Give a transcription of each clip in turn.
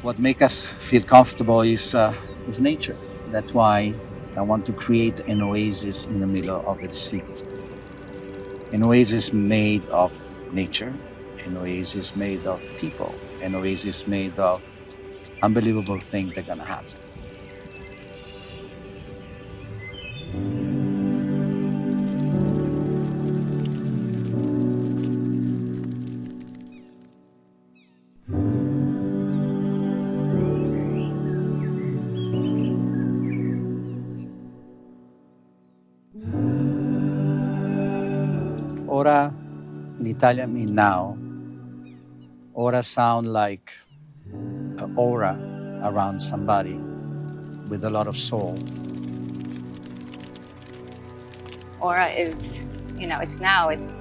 What makes us feel comfortable is nature. That's why I want to create an oasis in the middle of its city. An oasis made of nature, an oasis made of people, an oasis made of unbelievable things that are gonna happen. Ora in Italian mean now. Ora sound like an aura around somebody with a lot of soul. Aura is, it's now, it's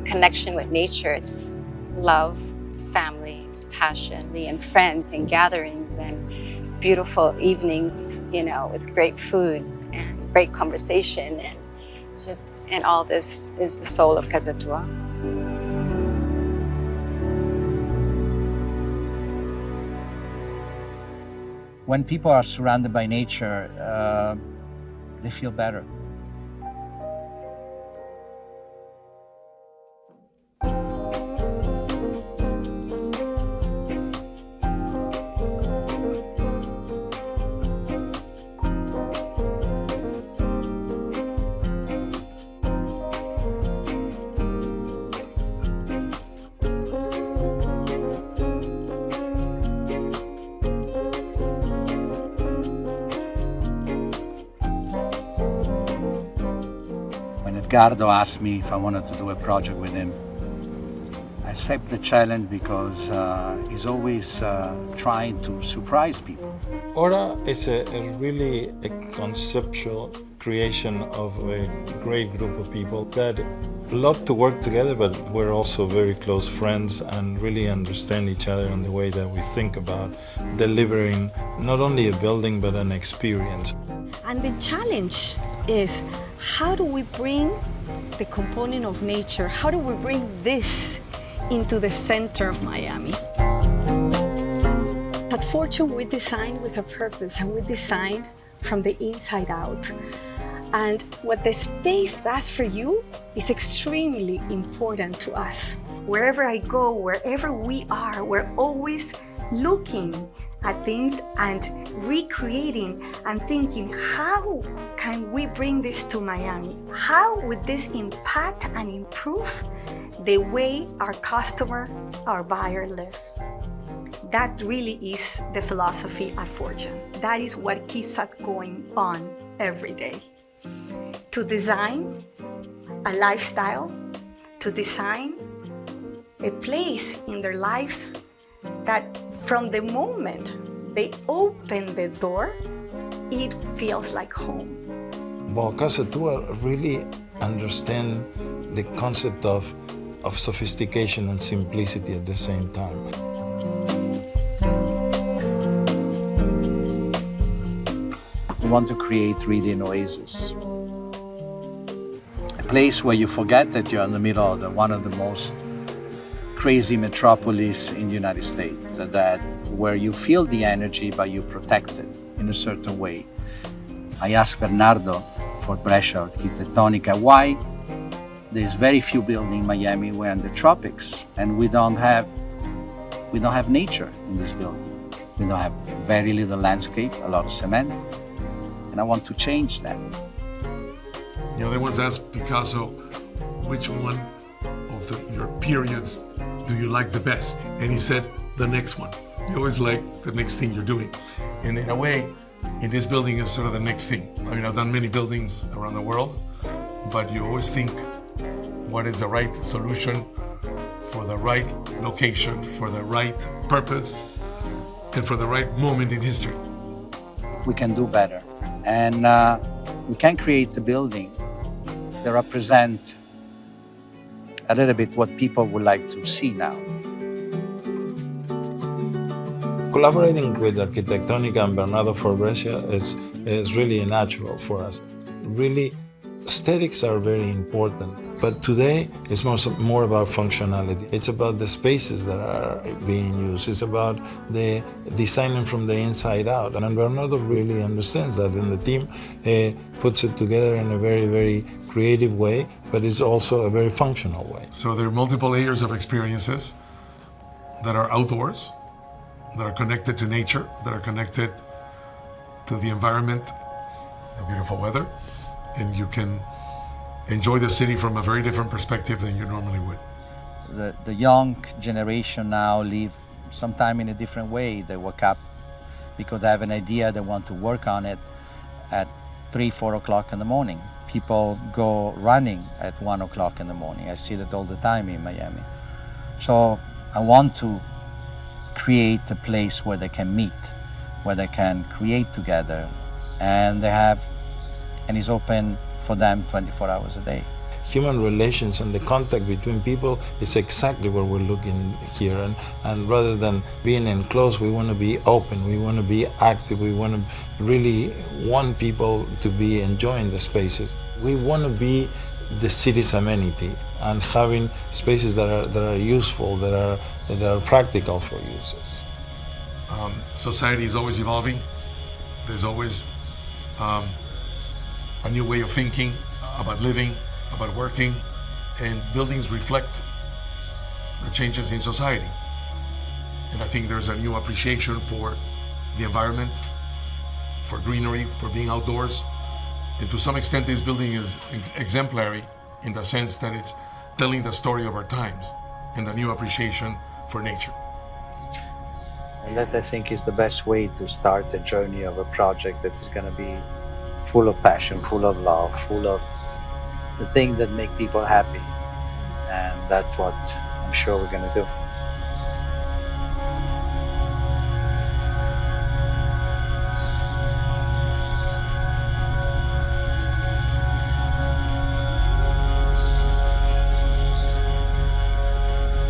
connection with nature, it's love, it's family, it's passion, and friends and gatherings and beautiful evenings, with great food and great conversation and all this is the soul of Casa Tua. When people are surrounded by nature, they feel better. Edgardo asked me if I wanted to do a project with him. I accept the challenge because he's always trying to surprise people. Ora is a really conceptual creation of a great group of people that love to work together, but we're also very close friends and really understand each other in the way that we think about delivering not only a building but an experience. And the challenge is, how do we bring the component of nature, how do we bring this into the center of Miami? At Fortune, we designed with a purpose, and we designed from the inside out. And what the space does for you is extremely important to us. Wherever I go, wherever we are, we're always looking at things and recreating and thinking, how can we bring this to Miami? How would this impact and improve the way our customer, our buyer lives? That really is the philosophy at Fortune. That is what keeps us going on every day. To design a lifestyle, to design a place in their lives that from the moment they open the door, it feels like home. Well, Casa Tua really understand the concept of sophistication and simplicity at the same time. We want to create really an oasis. A place where you forget that you're in the middle of one of the most crazy metropolis in the United States, that where you feel the energy but you protect it in a certain way. I asked Bernardo for Brescia Architettonica why there's very few buildings in Miami we're in the tropics and we don't have nature in this building. We don't have very little landscape, a lot of cement, and I want to change that. They once asked Picasso, which one of your periods do you like the best? And he said, the next one. You always like the next thing you're doing. And in a way, in this building is sort of the next thing. I mean, I've done many buildings around the world, but you always think what is the right solution for the right location, for the right purpose, and for the right moment in history. We can do better. And we can create a building that represent a little bit what people would like to see now. Collaborating with Architettonica and Bernardo for Brescia is really natural for us. Really Aesthetics are very important, but today it's more about functionality. It's about the spaces that are being used. It's about the designing from the inside out. And Bernardo really understands that, and the team puts it together in a very, very creative way, but it's also a very functional way. So there are multiple layers of experiences that are outdoors, that are connected to nature, that are connected to the environment, the beautiful weather, and you can enjoy the city from a very different perspective than you normally would. The young generation now live sometime in a different way. They wake up because they have an idea, they want to work on it at 3-4 o'clock in the morning. People go running at 1 o'clock in the morning. I see that all the time in Miami. So I want to create a place where they can meet, where they can create together, and it's open for them 24 hours a day. Human relations and the contact between people is exactly what we're looking here. And rather than being enclosed, we want to be open, we want to be active, we want to really want people to be enjoying the spaces. We want to be the city's amenity and having spaces that are useful, that are practical for users. Society is always evolving. There's always a new way of thinking about living, about working, and buildings reflect the changes in society. And I think there's a new appreciation for the environment, for greenery, for being outdoors. And to some extent, this building is exemplary in the sense that it's telling the story of our times and the new appreciation for nature. And that, I think, is the best way to start a journey of a project that is going to be full of passion, full of love, full of the things that make people happy. And that's what I'm sure we're going to do.